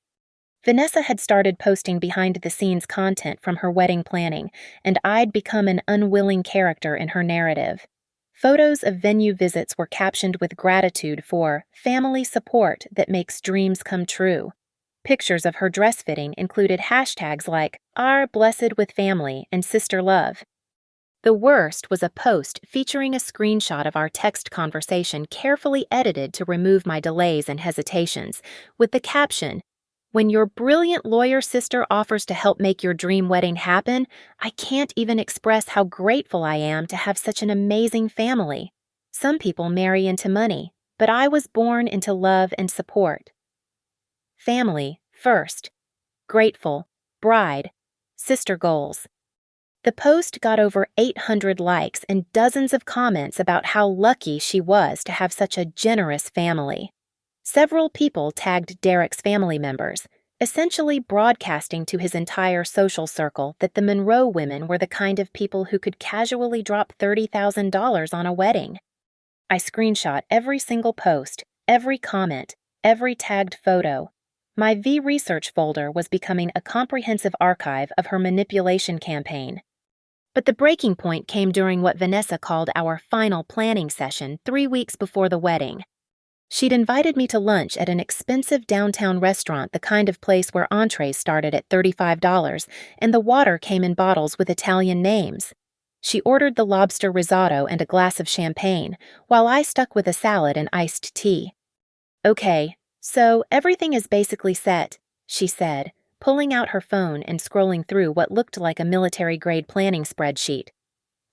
Vanessa had started posting behind-the-scenes content from her wedding planning, and I'd become an unwilling character in her narrative. Photos of venue visits were captioned with gratitude for family support that makes dreams come true. Pictures of her dress fitting included hashtags like "Our Blessed with Family" and "Sister Love." The worst was a post featuring a screenshot of our text conversation carefully edited to remove my delays and hesitations, with the caption, "When your brilliant lawyer sister offers to help make your dream wedding happen, I can't even express how grateful I am to have such an amazing family. Some people marry into money, but I was born into love and support. Family, first. Grateful. Bride. Sister goals." The post got over 800 likes and dozens of comments about how lucky she was to have such a generous family. Several people tagged Derek's family members, essentially broadcasting to his entire social circle that the Monroe women were the kind of people who could casually drop $30,000 on a wedding. I screenshot every single post, every comment, every tagged photo. My V-Research folder was becoming a comprehensive archive of her manipulation campaign. But the breaking point came during what Vanessa called our final planning session 3 weeks before the wedding. She'd invited me to lunch at an expensive downtown restaurant, the kind of place where entrees started at $35, and the water came in bottles with Italian names. She ordered the lobster risotto and a glass of champagne, while I stuck with a salad and iced tea. "Okay, so everything is basically set," she said, pulling out her phone and scrolling through what looked like a military-grade planning spreadsheet.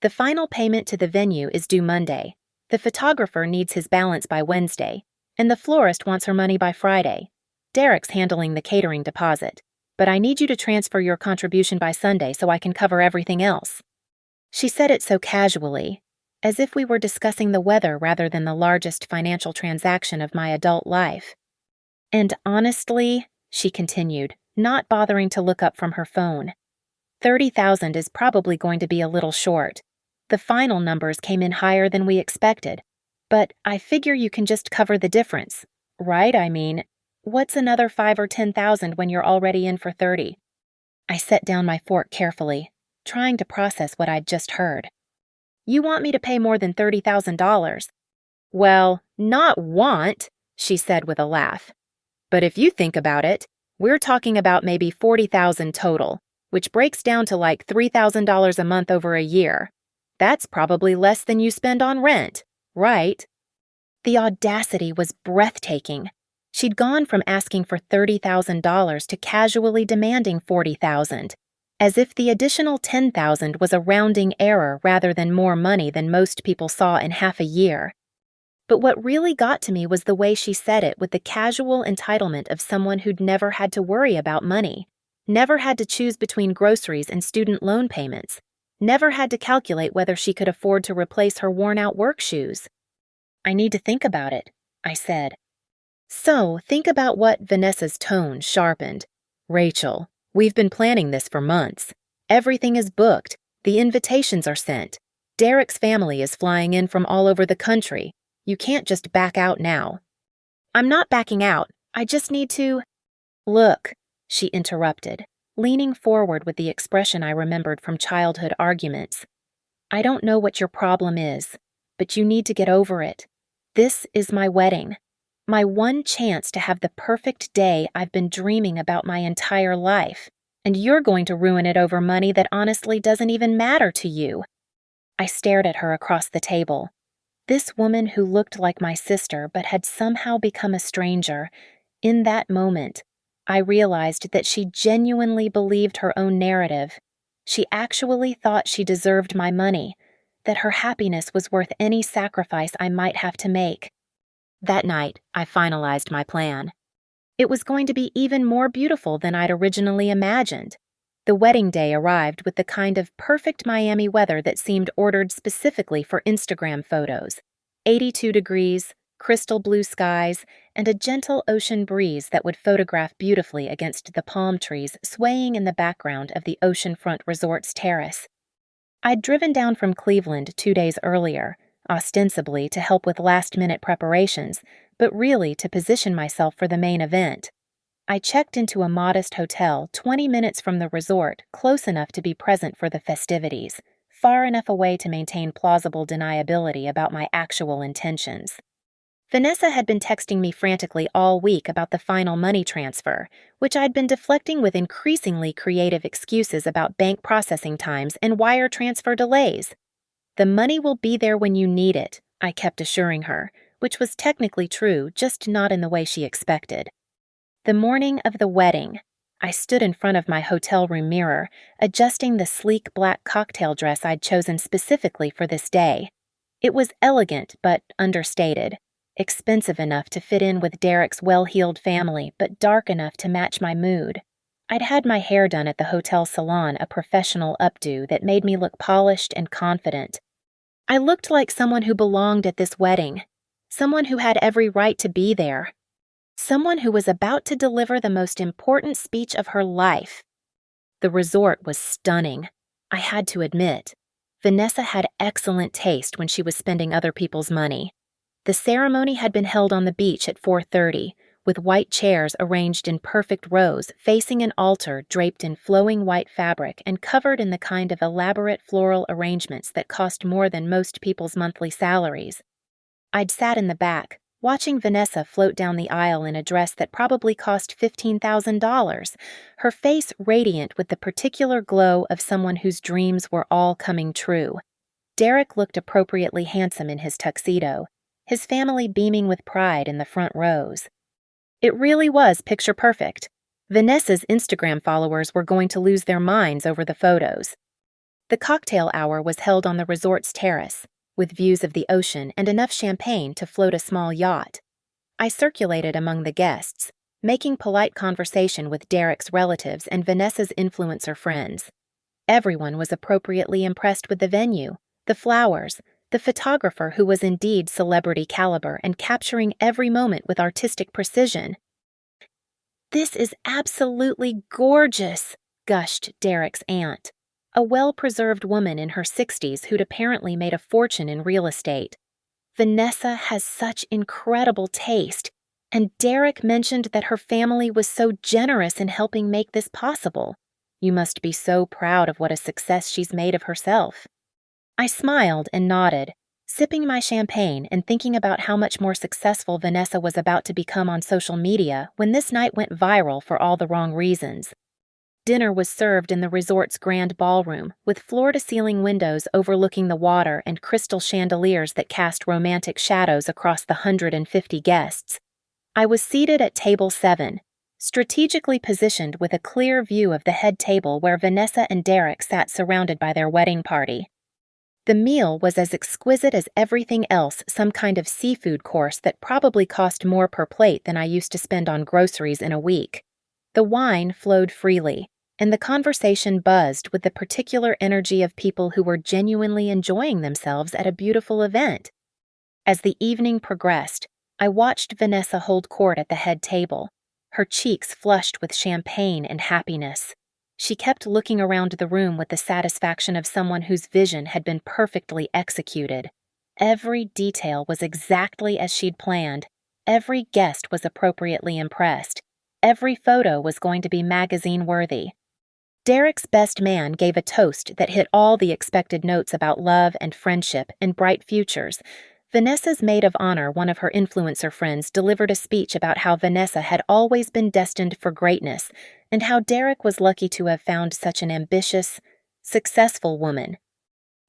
"The final payment to the venue is due Monday. The photographer needs his balance by Wednesday, and the florist wants her money by Friday. Derek's handling the catering deposit, but I need you to transfer your contribution by Sunday so I can cover everything else." She said it so casually, as if we were discussing the weather rather than the largest financial transaction of my adult life. "And honestly," she continued, not bothering to look up from her phone, "$30,000 is probably going to be a little short. The final numbers came in higher than we expected, but I figure you can just cover the difference, right? I mean, what's another $5,000 or $10,000 when you're already in for 30? I set down my fork carefully, trying to process what I'd just heard. "You want me to pay more than $30,000? "Well, not want," she said with a laugh. "But if you think about it, we're talking about maybe $40,000 total, which breaks down to like $3,000 a month over a year. That's probably less than you spend on rent, right?" The audacity was breathtaking. She'd gone from asking for $30,000 to casually demanding $40,000, as if the additional $10,000 was a rounding error rather than more money than most people saw in half a year. But what really got to me was the way she said it with the casual entitlement of someone who'd never had to worry about money, never had to choose between groceries and student loan payments, never had to calculate whether she could afford to replace her worn-out work shoes. "I need to think about it," I said. So, think about what Vanessa's tone sharpened. "Rachel, we've been planning this for months. Everything is booked. The invitations are sent. Derek's family is flying in from all over the country. You can't just back out now." "I'm not backing out. I just need to—" "Look," she interrupted, leaning forward with the expression I remembered from childhood arguments. "I don't know what your problem is, but you need to get over it. This is my wedding. My one chance to have the perfect day I've been dreaming about my entire life, and you're going to ruin it over money that honestly doesn't even matter to you. I stared at her across the table. This woman who looked like my sister but had somehow become a stranger. In that moment, I realized that she genuinely believed her own narrative. She actually thought she deserved my money, that her happiness was worth any sacrifice I might have to make. That night, I finalized my plan. It was going to be even more beautiful than I'd originally imagined. The wedding day arrived with the kind of perfect Miami weather that seemed ordered specifically for Instagram photos. 82 degrees, crystal blue skies, and a gentle ocean breeze that would photograph beautifully against the palm trees swaying in the background of the oceanfront resort's terrace. I'd driven down from Cleveland 2 days earlier, ostensibly to help with last-minute preparations, but really to position myself for the main event. I checked into a modest hotel 20 minutes from the resort, close enough to be present for the festivities, far enough away to maintain plausible deniability about my actual intentions. Vanessa had been texting me frantically all week about the final money transfer, which I'd been deflecting with increasingly creative excuses about bank processing times and wire transfer delays. The money will be there when you need it, I kept assuring her, which was technically true, just not in the way she expected. The morning of the wedding, I stood in front of my hotel room mirror, adjusting the sleek black cocktail dress I'd chosen specifically for this day. It was elegant but understated, expensive enough to fit in with Derek's well-heeled family but dark enough to match my mood. I'd had my hair done at the hotel salon, a professional updo that made me look polished and confident. I looked like someone who belonged at this wedding, someone who had every right to be there. Someone who was about to deliver the most important speech of her life. The resort was stunning, I had to admit. Vanessa had excellent taste when she was spending other people's money. The ceremony had been held on the beach at 4:30, with white chairs arranged in perfect rows facing an altar draped in flowing white fabric and covered in the kind of elaborate floral arrangements that cost more than most people's monthly salaries. I'd sat in the back, watching Vanessa float down the aisle in a dress that probably cost $15,000, her face radiant with the particular glow of someone whose dreams were all coming true. Derek looked appropriately handsome in his tuxedo, his family beaming with pride in the front rows. It really was picture perfect. Vanessa's Instagram followers were going to lose their minds over the photos. The cocktail hour was held on the resort's terrace, with views of the ocean and enough champagne to float a small yacht. I circulated among the guests, making polite conversation with Derek's relatives and Vanessa's influencer friends. Everyone was appropriately impressed with the venue, the flowers, the photographer who was indeed celebrity caliber and capturing every moment with artistic precision. "This is absolutely gorgeous," gushed Derek's aunt, a well-preserved woman in her 60s who'd apparently made a fortune in real estate. "Vanessa has such incredible taste, and Derek mentioned that her family was so generous in helping make this possible. You must be so proud of what a success she's made of herself." I smiled and nodded, sipping my champagne and thinking about how much more successful Vanessa was about to become on social media when this night went viral for all the wrong reasons. Dinner was served in the resort's grand ballroom, with floor-to-ceiling windows overlooking the water and crystal chandeliers that cast romantic shadows across the 150 guests. I was seated at table 7, strategically positioned with a clear view of the head table where Vanessa and Derek sat surrounded by their wedding party. The meal was as exquisite as everything else, some kind of seafood course that probably cost more per plate than I used to spend on groceries in a week. The wine flowed freely, and the conversation buzzed with the particular energy of people who were genuinely enjoying themselves at a beautiful event. As the evening progressed, I watched Vanessa hold court at the head table, her cheeks flushed with champagne and happiness. She kept looking around the room with the satisfaction of someone whose vision had been perfectly executed. Every detail was exactly as she'd planned. Every guest was appropriately impressed. Every photo was going to be magazine-worthy. Derek's best man gave a toast that hit all the expected notes about love and friendship and bright futures. Vanessa's maid of honor, one of her influencer friends, delivered a speech about how Vanessa had always been destined for greatness and how Derek was lucky to have found such an ambitious, successful woman.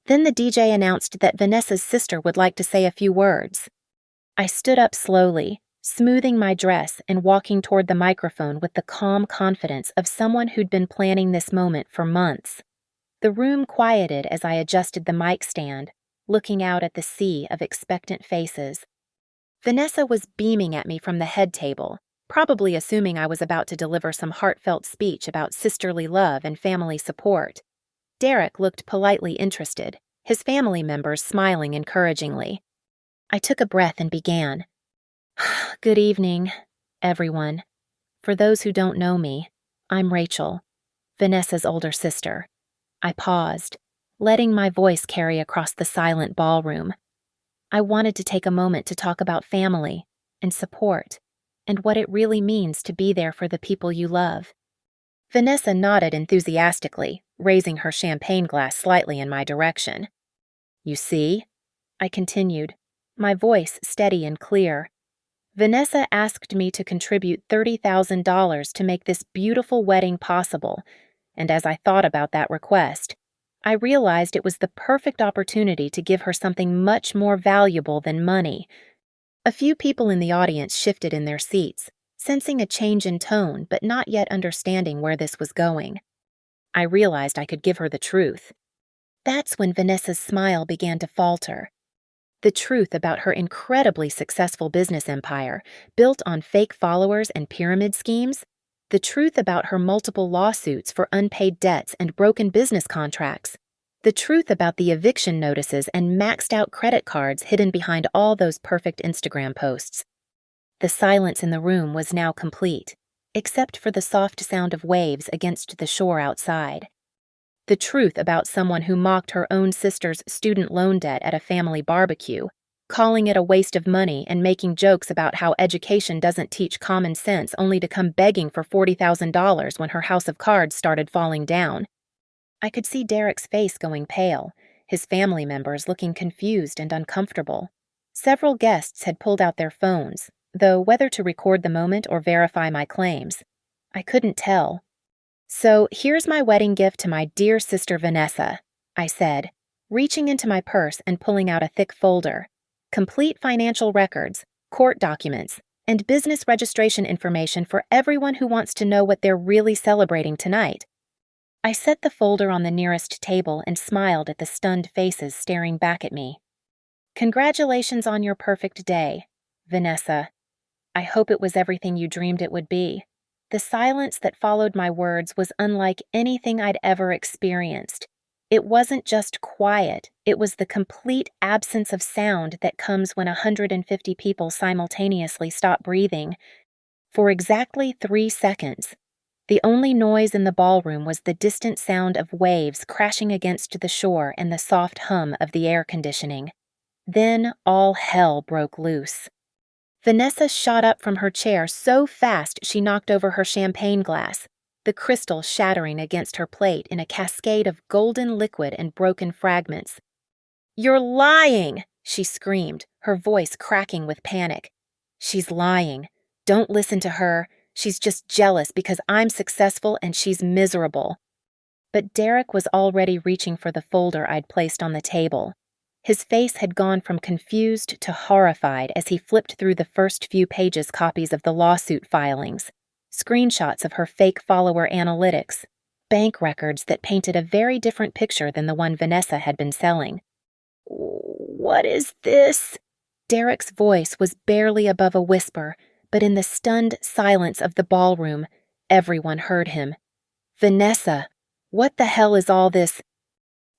Then the DJ announced that Vanessa's sister would like to say a few words. I stood up slowly, smoothing my dress and walking toward the microphone with the calm confidence of someone who'd been planning this moment for months. The room quieted as I adjusted the mic stand, looking out at the sea of expectant faces. Vanessa was beaming at me from the head table, probably assuming I was about to deliver some heartfelt speech about sisterly love and family support. Derek looked politely interested, his family members smiling encouragingly. I took a breath and began. Good evening, everyone. For those who don't know me, I'm Rachel, Vanessa's older sister. I paused, letting my voice carry across the silent ballroom. I wanted to take a moment to talk about family and support and what it really means to be there for the people you love. Vanessa nodded enthusiastically, raising her champagne glass slightly in my direction. You see, I continued, my voice steady and clear. Vanessa asked me to contribute $30,000 to make this beautiful wedding possible, and as I thought about that request, I realized it was the perfect opportunity to give her something much more valuable than money. A few people in the audience shifted in their seats, sensing a change in tone but not yet understanding where this was going. I realized I could give her the truth. That's when Vanessa's smile began to falter. The truth about her incredibly successful business empire, built on fake followers and pyramid schemes, the truth about her multiple lawsuits for unpaid debts and broken business contracts, the truth about the eviction notices and maxed-out credit cards hidden behind all those perfect Instagram posts. The silence in the room was now complete, except for the soft sound of waves against the shore outside. The truth about someone who mocked her own sister's student loan debt at a family barbecue, calling it a waste of money and making jokes about how education doesn't teach common sense only to come begging for $40,000 when her house of cards started falling down. I could see Derek's face going pale, his family members looking confused and uncomfortable. Several guests had pulled out their phones, though whether to record the moment or verify my claims, I couldn't tell. So here's my wedding gift to my dear sister Vanessa, I said, reaching into my purse and pulling out a thick folder. Complete financial records, court documents, and business registration information for everyone who wants to know what they're really celebrating tonight. I set the folder on the nearest table and smiled at the stunned faces staring back at me. Congratulations on your perfect day, Vanessa. I hope it was everything you dreamed it would be. The silence that followed my words was unlike anything I'd ever experienced. It wasn't just quiet, it was the complete absence of sound that comes when 150 people simultaneously stop breathing. For exactly 3 seconds, the only noise in the ballroom was the distant sound of waves crashing against the shore and the soft hum of the air conditioning. Then all hell broke loose. Vanessa shot up from her chair so fast she knocked over her champagne glass, the crystal shattering against her plate in a cascade of golden liquid and broken fragments. "You're lying!" she screamed, her voice cracking with panic. "She's lying. Don't listen to her. She's just jealous because I'm successful and she's miserable." But Derek was already reaching for the folder I'd placed on the table. His face had gone from confused to horrified as he flipped through the first few pages copies of the lawsuit filings, screenshots of her fake follower analytics, bank records that painted a very different picture than the one Vanessa had been selling. "What is this?" Derek's voice was barely above a whisper, but in the stunned silence of the ballroom, everyone heard him. "Vanessa, what the hell is all this?"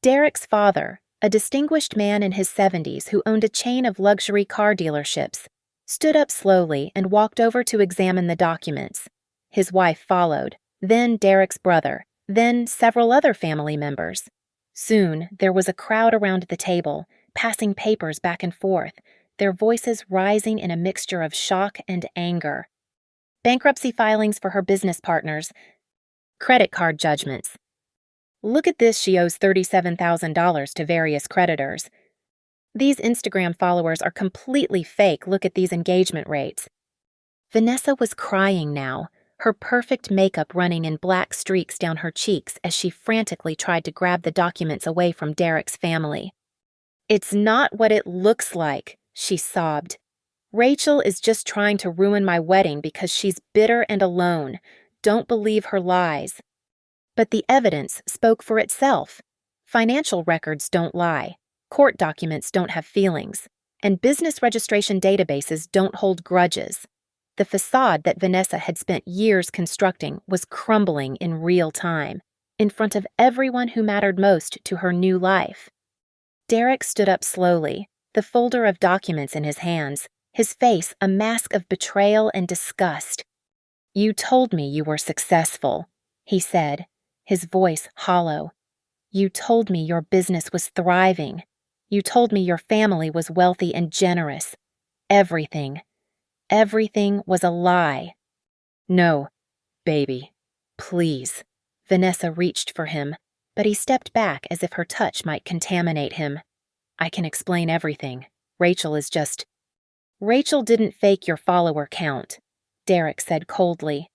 Derek's father, a distinguished man in his 70s who owned a chain of luxury car dealerships, stood up slowly and walked over to examine the documents. His wife followed, then Derek's brother, then several other family members. Soon, there was a crowd around the table, passing papers back and forth, their voices rising in a mixture of shock and anger. Bankruptcy filings for her business partners, credit card judgments. "Look at this, she owes $37,000 to various creditors." These Instagram followers are completely fake. Look at these engagement rates. Vanessa was crying now, her perfect makeup running in black streaks down her cheeks as she frantically tried to grab the documents away from Derek's family. "It's not what it looks like," she sobbed. "Rachel is just trying to ruin my wedding because she's bitter and alone. Don't believe her lies." But the evidence spoke for itself. Financial records don't lie, court documents don't have feelings, and business registration databases don't hold grudges. The facade that Vanessa had spent years constructing was crumbling in real time, in front of everyone who mattered most to her new life. Derek stood up slowly, the folder of documents in his hands, his face a mask of betrayal and disgust. "You told me you were successful," he said, his voice hollow. "You told me your business was thriving. You told me your family was wealthy and generous. Everything was a lie." "No, baby, please." Vanessa reached for him, but he stepped back as if her touch might contaminate him. "I can explain everything. Rachel didn't fake your follower count," Derek said coldly.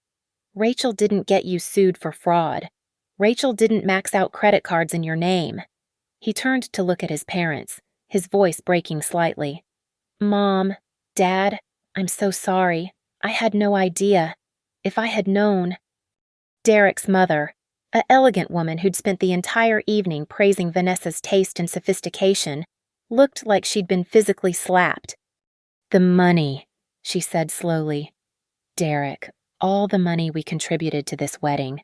"Rachel didn't get you sued for fraud. Rachel didn't max out credit cards in your name." He turned to look at his parents, his voice breaking slightly. "Mom, Dad, I'm so sorry. I had no idea. If I had known." Derek's mother, an elegant woman who'd spent the entire evening praising Vanessa's taste and sophistication, looked like she'd been physically slapped. "The money," she said slowly. "Derek, all the money we contributed to this wedding.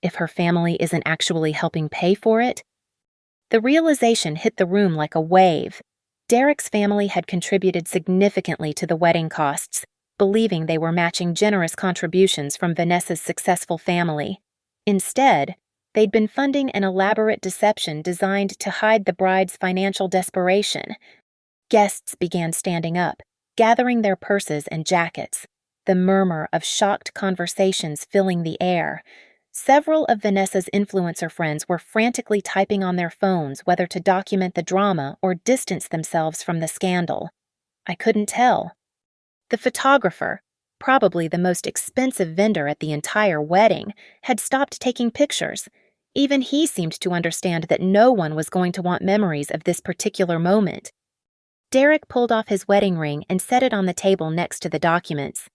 If her family isn't actually helping pay for it?" The realization hit the room like a wave. Derek's family had contributed significantly to the wedding costs, believing they were matching generous contributions from Vanessa's successful family. Instead, they'd been funding an elaborate deception designed to hide the bride's financial desperation. Guests began standing up, gathering their purses and jackets, the murmur of shocked conversations filling the air. Several of Vanessa's influencer friends were frantically typing on their phones whether to document the drama or distance themselves from the scandal. I couldn't tell. The photographer, probably the most expensive vendor at the entire wedding, had stopped taking pictures. Even he seemed to understand that no one was going to want memories of this particular moment. Derek pulled off his wedding ring and set it on the table next to the documents.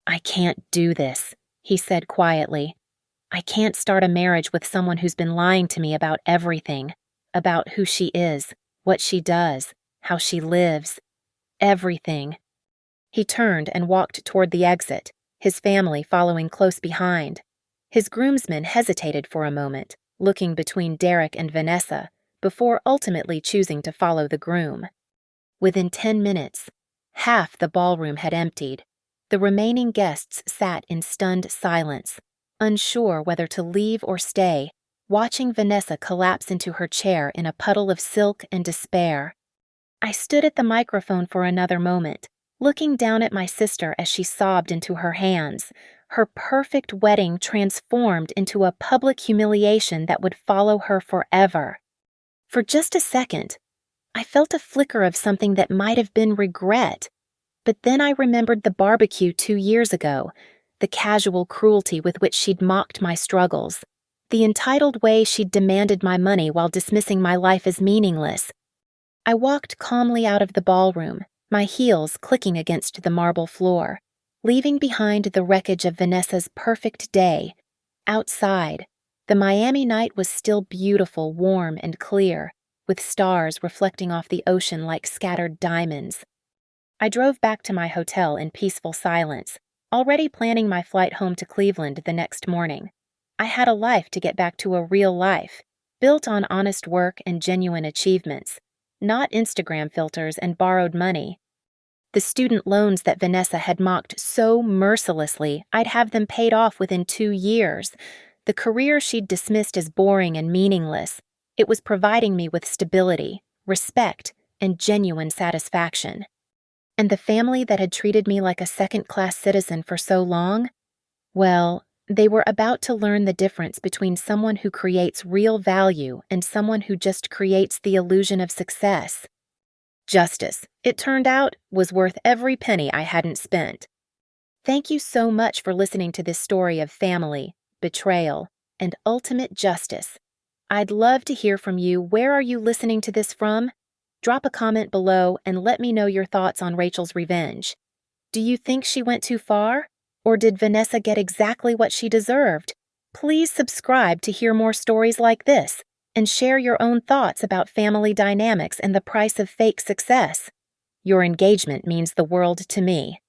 "I can't do this," he said quietly. "I can't start a marriage with someone who's been lying to me about everything, about who she is, what she does, how she lives. Everything." He turned and walked toward the exit, his family following close behind. His groomsmen hesitated for a moment, looking between Derek and Vanessa, before ultimately choosing to follow the groom. Within 10 minutes, half the ballroom had emptied. The remaining guests sat in stunned silence, unsure whether to leave or stay, watching Vanessa collapse into her chair in a puddle of silk and despair. I stood at the microphone for another moment, looking down at my sister as she sobbed into her hands, her perfect wedding transformed into a public humiliation that would follow her forever. For just a second, I felt a flicker of something that might have been regret, but then I remembered the barbecue 2 years ago, the casual cruelty with which she'd mocked my struggles, the entitled way she'd demanded my money while dismissing my life as meaningless. I walked calmly out of the ballroom, my heels clicking against the marble floor, leaving behind the wreckage of Vanessa's perfect day. Outside, the Miami night was still beautiful, warm, and clear, with stars reflecting off the ocean like scattered diamonds. I drove back to my hotel in peaceful silence, already planning my flight home to Cleveland the next morning. I had a life to get back to, a real life, built on honest work and genuine achievements, not Instagram filters and borrowed money. The student loans that Vanessa had mocked so mercilessly, I'd have them paid off within 2 years. The career she'd dismissed as boring and meaningless, it was providing me with stability, respect, and genuine satisfaction. And the family that had treated me like a second-class citizen for so long? Well, they were about to learn the difference between someone who creates real value and someone who just creates the illusion of success. Justice, it turned out, was worth every penny I hadn't spent. Thank you so much for listening to this story of family, betrayal, and ultimate justice. I'd love to hear from you. Where are you listening to this from? Drop a comment below and let me know your thoughts on Rachel's revenge. Do you think she went too far? Or did Vanessa get exactly what she deserved? Please subscribe to hear more stories like this and share your own thoughts about family dynamics and the price of fake success. Your engagement means the world to me.